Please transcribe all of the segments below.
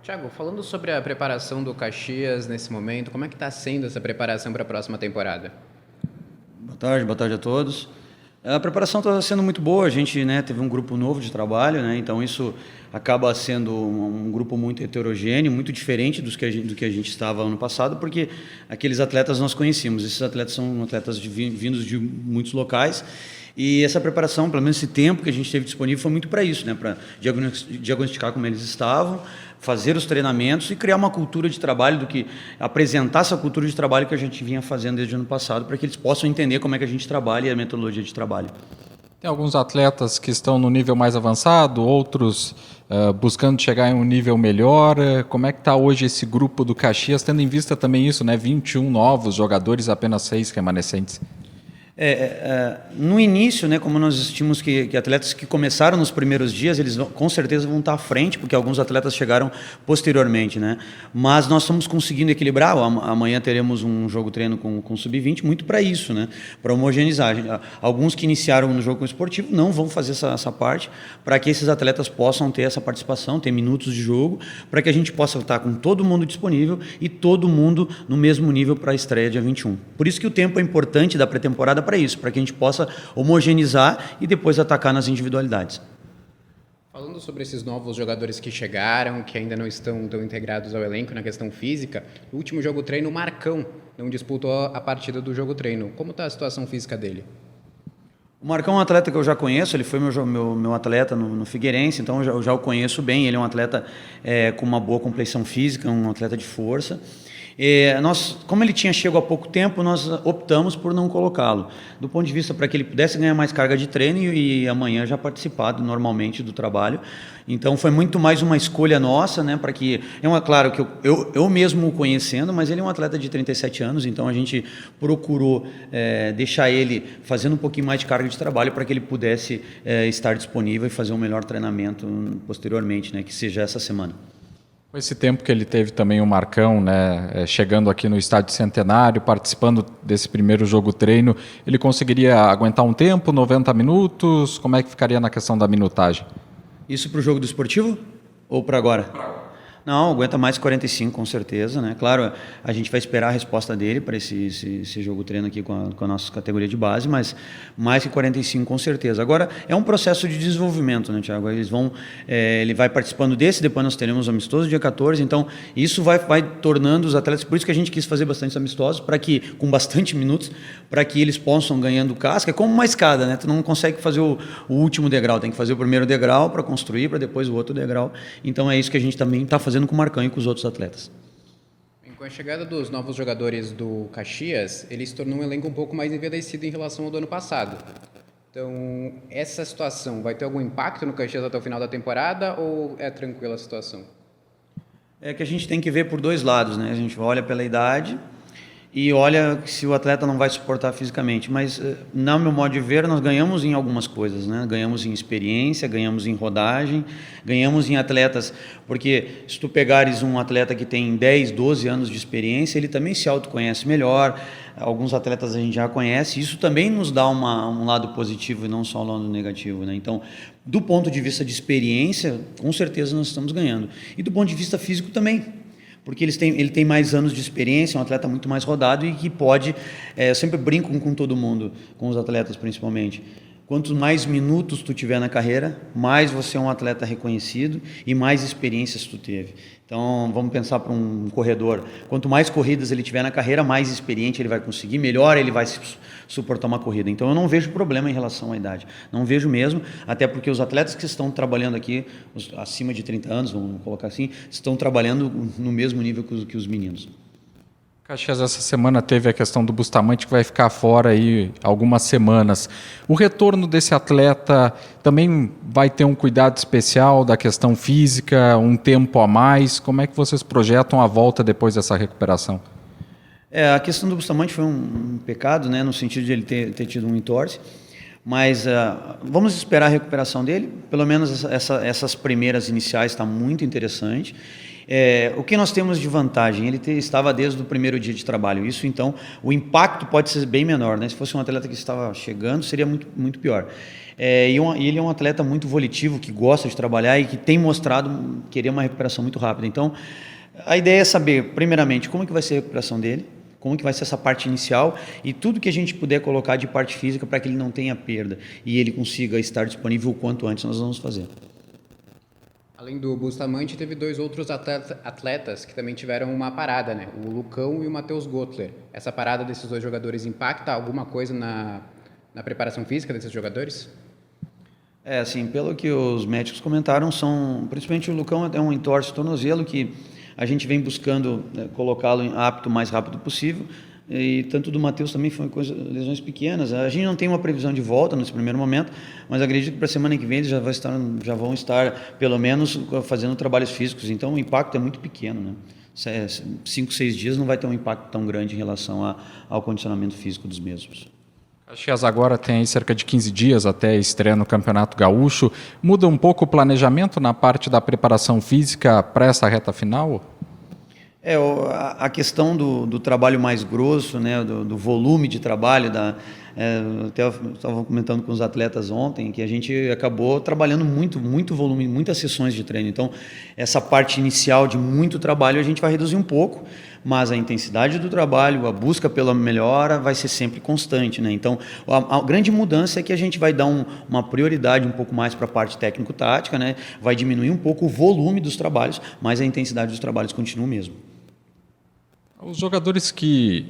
Tiago, falando sobre a preparação do Caxias nesse momento, como é que está sendo essa preparação para a próxima temporada? Boa tarde a todos. A preparação está sendo muito boa, a gente, né, teve um grupo novo de trabalho, né, então isso acaba sendo um grupo muito heterogêneo, muito diferente do que a gente estava ano passado, porque aqueles atletas nós conhecíamos, esses atletas são atletas vindos de muitos locais, e essa preparação, pelo menos esse tempo que a gente teve disponível, foi muito para isso, né, para diagnosticar como eles estavam, fazer os treinamentos e criar uma cultura de trabalho, apresentar essa cultura de trabalho que a gente vinha fazendo desde o ano passado, para que eles possam entender como é que a gente trabalha e a metodologia de trabalho. Tem alguns atletas que estão no nível mais avançado, outros buscando chegar em um nível melhor. Como é que está hoje esse grupo do Caxias, tendo em vista também isso, né? 21 novos jogadores, apenas 6 remanescentes. No início, né, como nós tínhamos que atletas que começaram nos primeiros dias, eles com certeza vão estar à frente, porque alguns atletas chegaram posteriormente, né? Mas nós estamos conseguindo equilibrar. Amanhã teremos um jogo-treino com sub-20, muito para isso, né? Para homogeneizar. Alguns que iniciaram no jogo esportivo não vão fazer essa parte, para que esses atletas possam ter essa participação, ter minutos de jogo, para que a gente possa estar com todo mundo disponível e todo mundo no mesmo nível para a estreia dia 21. Por isso que o tempo é importante da pré-temporada para isso, para que a gente possa homogeneizar e depois atacar nas individualidades. Falando sobre esses novos jogadores que chegaram, que ainda não estão tão integrados ao elenco na questão física, no último jogo-treino, o Marcão não disputou a partida do jogo-treino. Como está a situação física dele? O Marcão é um atleta que eu já conheço, ele foi meu atleta no Figueirense, então eu já o conheço bem. Ele é um atleta com uma boa complexão física, um atleta de força. Como ele tinha chego há pouco tempo, nós optamos por não colocá-lo, do ponto de vista para que ele pudesse ganhar mais carga de treino e amanhã já participar normalmente do trabalho. Então foi muito mais uma escolha nossa, né, para que claro que eu mesmo o conhecendo, mas ele é um atleta de 37 anos, então a gente procurou deixar ele fazendo um pouquinho mais de carga de trabalho para que ele pudesse estar disponível e fazer um melhor treinamento posteriormente, né, que seja essa semana. Com esse tempo que ele teve também o Marcão, né, chegando aqui no Estádio Centenário, participando desse primeiro jogo-treino, ele conseguiria aguentar um tempo, 90 minutos? Como é que ficaria na questão da minutagem? Isso para o jogo do esportivo ou para agora? Não, aguenta mais 45 com certeza, né? Claro, a gente vai esperar a resposta dele para esse jogo-treino aqui com a nossa categoria de base, mas mais que 45 com certeza. Agora, é um processo de desenvolvimento, né, Thiago? Ele vai participando desse, depois nós teremos amistoso dia 14, então isso vai tornando os atletas, por isso que a gente quis fazer bastante amistosos, para que, com bastante minutos, para que eles possam ganhando casca. É como uma escada, né? Tu não consegue fazer o último degrau, tem que fazer o primeiro degrau para construir, para depois o outro degrau. Então é isso que a gente também está fazendo com o Marcão e com os outros atletas. Com a chegada dos novos jogadores do Caxias, ele se tornou um elenco um pouco mais envelhecido em relação ao do ano passado. Então, essa situação vai ter algum impacto no Caxias até o final da temporada ou é tranquila a situação? É que a gente tem que ver por dois lados, né? A gente olha pela idade e olha se o atleta não vai suportar fisicamente. Mas, no meu modo de ver, nós ganhamos em algumas coisas, né? Ganhamos em experiência, ganhamos em rodagem, ganhamos em atletas, porque se tu pegares um atleta que tem 10, 12 anos de experiência, ele também se autoconhece melhor. Alguns atletas a gente já conhece, isso também nos dá um lado positivo e não só um lado negativo, né? Então, do ponto de vista de experiência, com certeza nós estamos ganhando. E do ponto de vista físico também, porque ele tem mais anos de experiência, é um atleta muito mais rodado e que pode, eu sempre brinco com todo mundo, com os atletas principalmente, quanto mais minutos tu tiver na carreira, mais você é um atleta reconhecido e mais experiências tu teve. Então, vamos pensar para um corredor, quanto mais corridas ele tiver na carreira, mais experiente ele vai conseguir, melhor ele vai suportar uma corrida. Então, eu não vejo problema em relação à idade, não vejo mesmo, até porque os atletas que estão trabalhando aqui, acima de 30 anos, vamos colocar assim, estão trabalhando no mesmo nível que os meninos. Caxias essa semana teve a questão do Bustamante, que vai ficar fora aí algumas semanas. O retorno desse atleta também vai ter um cuidado especial da questão física, um tempo a mais? Como é que vocês projetam a volta depois dessa recuperação? A questão do Bustamante foi um pecado, né, no sentido de ele ter tido um entorse, Mas vamos esperar a recuperação dele, pelo menos essas primeiras iniciais está muito interessante. O que nós temos de vantagem? Ele estava desde o primeiro dia de trabalho, isso então, o impacto pode ser bem menor, né? Se fosse um atleta que estava chegando, seria muito, muito pior. E ele é um atleta muito volitivo, que gosta de trabalhar e que tem mostrado querer uma recuperação muito rápida. Então, a ideia é saber, primeiramente, como que vai ser a recuperação dele, como que vai ser essa parte inicial e tudo que a gente puder colocar de parte física para que ele não tenha perda e ele consiga estar disponível o quanto antes, nós vamos fazer. Além do Bustamante, teve 2 outros atletas que também tiveram uma parada, né? O Lucão e o Matheus Gotler. Essa parada desses 2 jogadores impacta alguma coisa na preparação física desses jogadores? Assim, pelo que os médicos comentaram, principalmente o Lucão é um entorse de tornozelo que a gente vem buscando colocá-lo apto o mais rápido possível. E tanto do Matheus também foi lesões pequenas. A gente não tem uma previsão de volta nesse primeiro momento, mas acredito que para a semana que vem eles já vão estar pelo menos fazendo trabalhos físicos. Então o impacto é muito pequeno, né? 5, 6 dias não vai ter um impacto tão grande em relação ao condicionamento físico dos mesmos. Caxias agora tem aí cerca de 15 dias até a estreia no Campeonato Gaúcho. Muda um pouco o planejamento na parte da preparação física para essa reta final? A questão do trabalho mais grosso, né, do volume de trabalho, até estava comentando com os atletas ontem, que a gente acabou trabalhando muito volume, muitas sessões de treino. Então, essa parte inicial de muito trabalho a gente vai reduzir um pouco, mas a intensidade do trabalho, a busca pela melhora vai ser sempre constante, né? Então, a grande mudança é que a gente vai dar uma prioridade um pouco mais para a parte técnico-tática, né? Vai diminuir um pouco o volume dos trabalhos, mas a intensidade dos trabalhos continua o mesmo. Os jogadores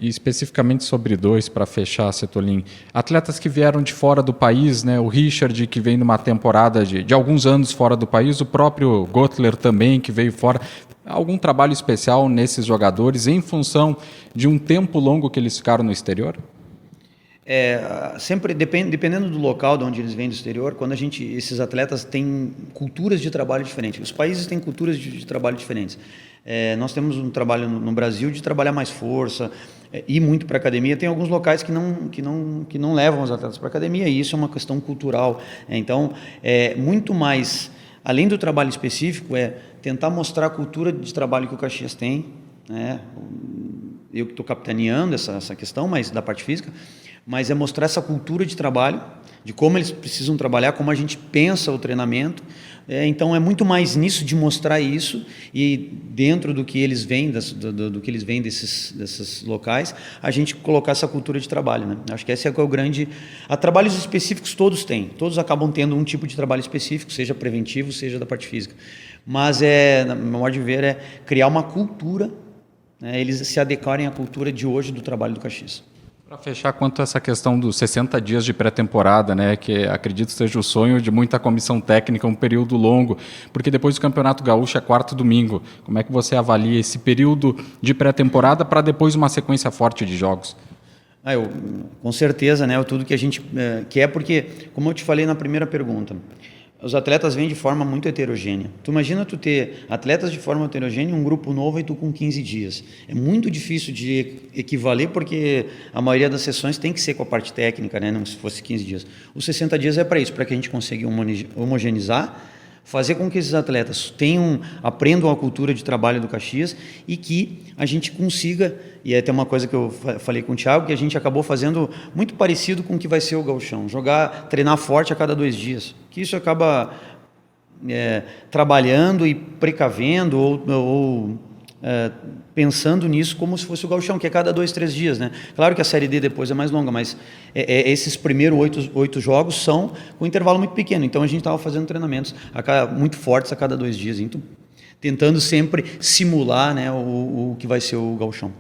especificamente sobre 2, para fechar, Cetolin, atletas que vieram de fora do país, né? O Richard, que vem numa temporada de alguns anos fora do país, o próprio Gotler também, que veio fora. Algum trabalho especial nesses jogadores em função de um tempo longo que eles ficaram no exterior? Sempre dependendo do local de onde eles vêm do exterior, quando esses atletas têm culturas de trabalho diferentes. Os países têm culturas de trabalho diferentes. Nós temos um trabalho no Brasil de trabalhar mais força, ir muito para a academia. Tem alguns locais que não levam os atletas para a academia, e isso é uma questão cultural. Então, muito mais, além do trabalho específico, tentar mostrar a cultura de trabalho que o Caxias tem, né? Eu que estou capitaneando essa questão, mas da parte física, mas é mostrar essa cultura de trabalho, de como eles precisam trabalhar, como a gente pensa o treinamento. Então é muito mais nisso, de mostrar isso, e dentro do que eles vêm, do que eles vêm desses locais, a gente colocar essa cultura de trabalho, né? Acho que esse é o grande... Trabalhos específicos todos têm, todos acabam tendo um tipo de trabalho específico, seja preventivo, seja da parte física. Mas, na meu modo de ver, é criar uma cultura, né? Eles se adequarem à cultura de hoje do trabalho do Caxias. Para fechar, quanto a essa questão dos 60 dias de pré-temporada, né, que acredito seja o sonho de muita comissão técnica, um período longo, porque depois do Campeonato Gaúcho é 4º domingo. Como é que você avalia esse período de pré-temporada para depois uma sequência forte de jogos? Com certeza, né, tudo que a gente quer, porque, como eu te falei na primeira pergunta, os atletas vêm de forma muito heterogênea. Tu imagina tu ter atletas de forma heterogênea, um grupo novo e tu com 15 dias. É muito difícil de equivaler, porque a maioria das sessões tem que ser com a parte técnica, né? Não se fosse 15 dias. Os 60 dias é para isso, para que a gente consiga homogeneizar, fazer com que esses atletas aprendam a cultura de trabalho do Caxias e que a gente consiga, e até uma coisa que eu falei com o Thiago, que a gente acabou fazendo muito parecido com o que vai ser o gauchão, treinar forte a cada 2 dias, que isso acaba trabalhando e precavendo ou pensando nisso como se fosse o gauchão, que é cada 2, 3 dias, né? Claro que a Série D depois é mais longa, mas esses primeiros 8 jogos são com um intervalo muito pequeno, então a gente estava fazendo treinamentos muito fortes a cada 2 dias, então, tentando sempre simular, né, o que vai ser o gauchão.